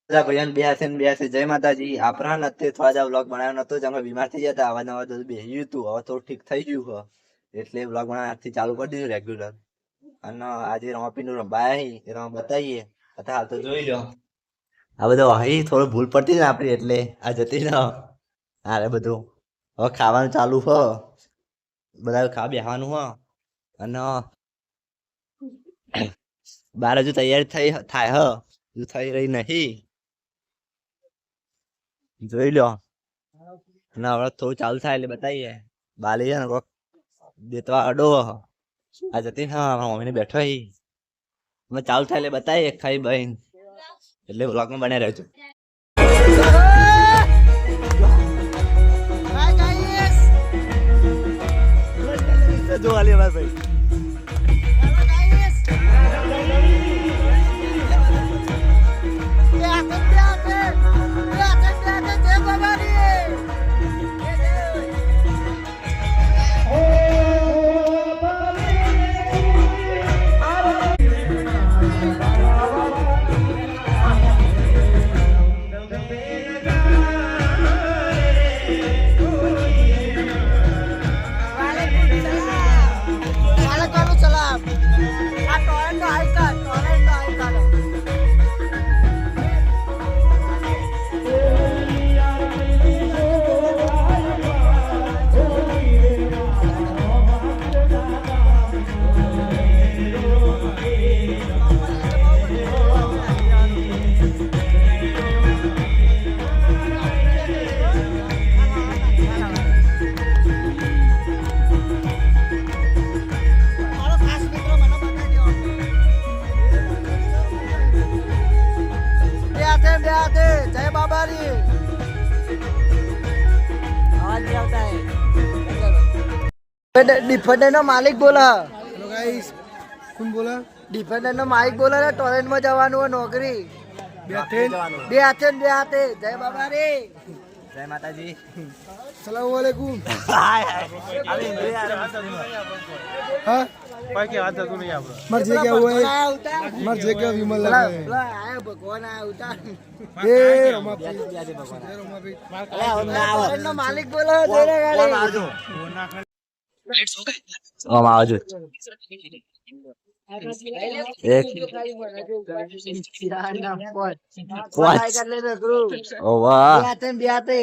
બધા ભાઈઓને બેસે જય માતાજી. આપણા નથી થોડા જા વ્લોગ બનાવ્યો નતો અમે બીમાર થઈ ગયા હતા. અવાજ અવાજ બેહ્યું હતું. હવે થોડું ઠીક થઈ ગયું છે એટલે વ્લોગ બનાવવાથી ચાલુ કરી દીધું રેગ્યુલર. અને આજે રમાપીનું રંબાયા એ રમા બતાવીએ. હાલ તો જોઈ લો આ બધું અહીં થોડું ભૂલ પડતી ને આપડી એટલે આ જતી ને અરે બધું હવે ખાવાનું ચાલુ હ. બધા ખા બેહવાનું હ. અને બાર હજુ તૈયારી થાય હ હજુ થઈ રહી નહીં. જોઈ લો ના હવે થોડું ચાલુ થાય એટલે બતાવીએ. બાલી છે ને કોક દેતવા અડો આ જતી હા મમ્મીને બેઠો ચાલુ થાય એટલે બતાવીએ ખાઈ બહીન એટલે વ્લોગમાં બને રહેજો. જોવા લે ભાઈ जय बाबा री आवाज नहीं आता है. डिफेंडर નો માલિક બોલા. હેલો ગાઈસ કોણ બોલા? डिफेंडर નો માલિક બોલા ને ટોરેન્ટ માં જવાનું હોય નોકરી. બે હાથે જય બાબા રે જય માતાજી. સલામ વાલેકુમ. હા કોઈ કે વાત હતું નહીં આપણો મર જે કે હોય મર જે કે વિમલ લાગે આયા ભગવાન આયા ઉતાર એ રમાપી ભગવાન એ રમાપી અરે નો માલિક બોલો જોરે ગાડી આવજો ઓમ આવજો એક ઓ વાહ બેતે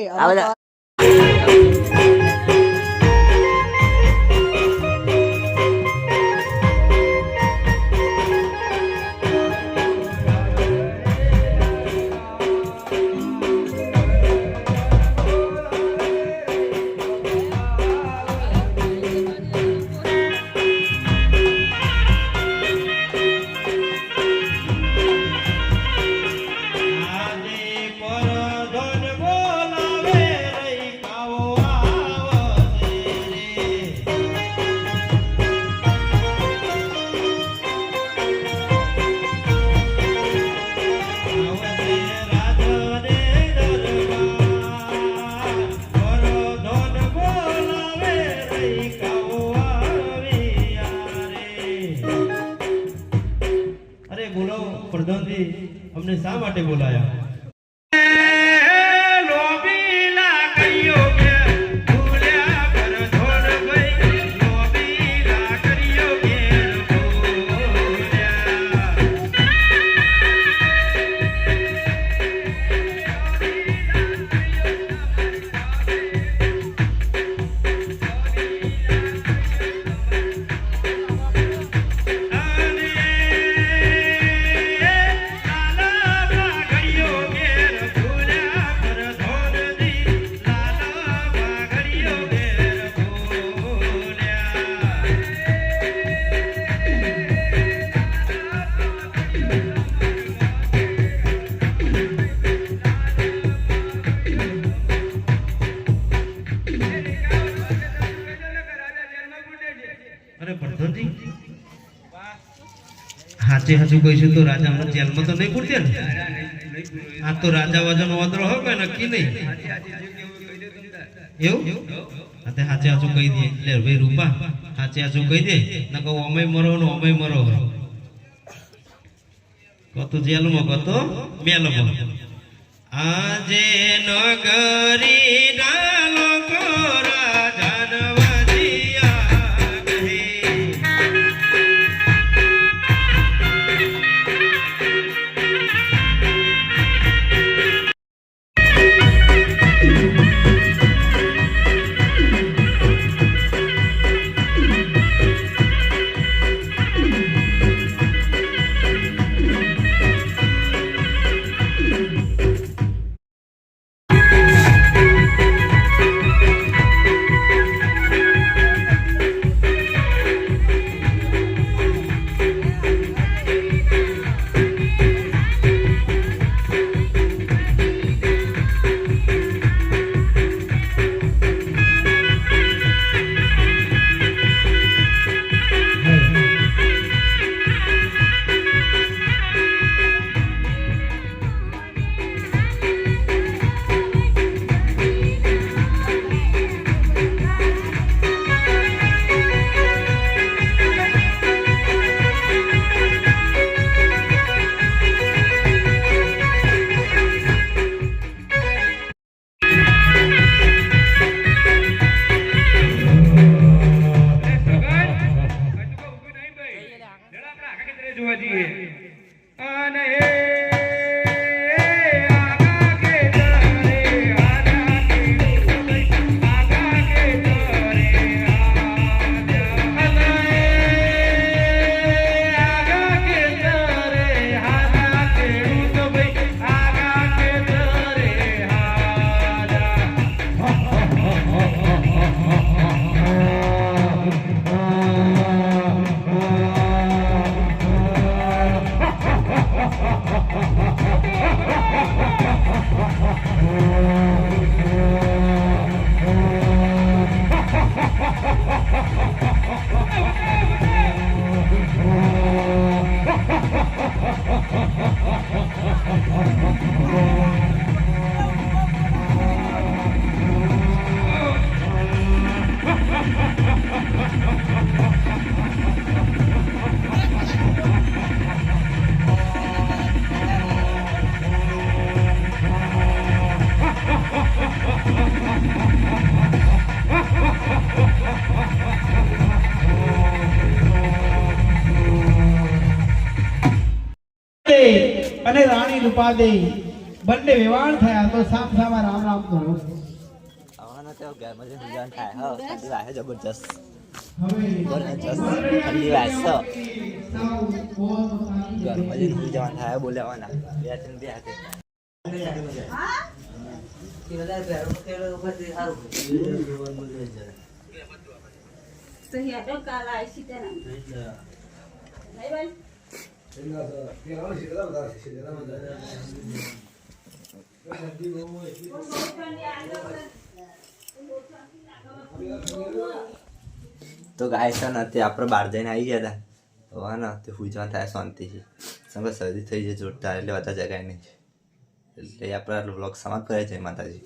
પ્રધાનજી અમને શા માટે બોલાયા? હાચે હાચું કહીશું તો રાજા હમણાં જેલમાં તો નહીં પૂરતી ને? આ તો રાજા વાજાનો વાદળો હોય કઈ નક્કી નહીં એવું. હાથે હાચે હાચું કહી દે એટલે ભાઈ રૂપા હાચે હાચું કહી દે ના કહો અમે મરો ને અમે મરો કતો જેલમાં કતો મેલમાં આજે નગરીના લોકો રાજાના વજિયા કહે. જોવા જઈએ અને આગા કે તારે આગા કે આગા કે તારે આગા કે તારે આગા કે તો ભાઈ આગા કે તારે અને રાણી રૂપાદે બંને વેવાણ થયા તો સામ સામા રામ રામ કરો. આવવાના તો ઘરમાં જઈને ઊંઘવાનું થાય. હા, ઠંડી વાગે જબરજસ્ત. હવે જબરજસ્ત ઠંડી વાગશે. ઘરમાં જઈને ઊંઘી જવાનું થાય. બોલાવાના બે ત્રણ બે હાથે. તો ગાય છે ને તે આપણે બહાર જઈને આવી ગયા હતા. હવે ને તે પૂજવાનું થાય શાંતિથી. સંગત શરદી થઈ જાય જોરદાર એટલે બધા જગાય નહીં. એટલે આપણે બ્લોગ સમાપ્ત કરે છે માતાજી.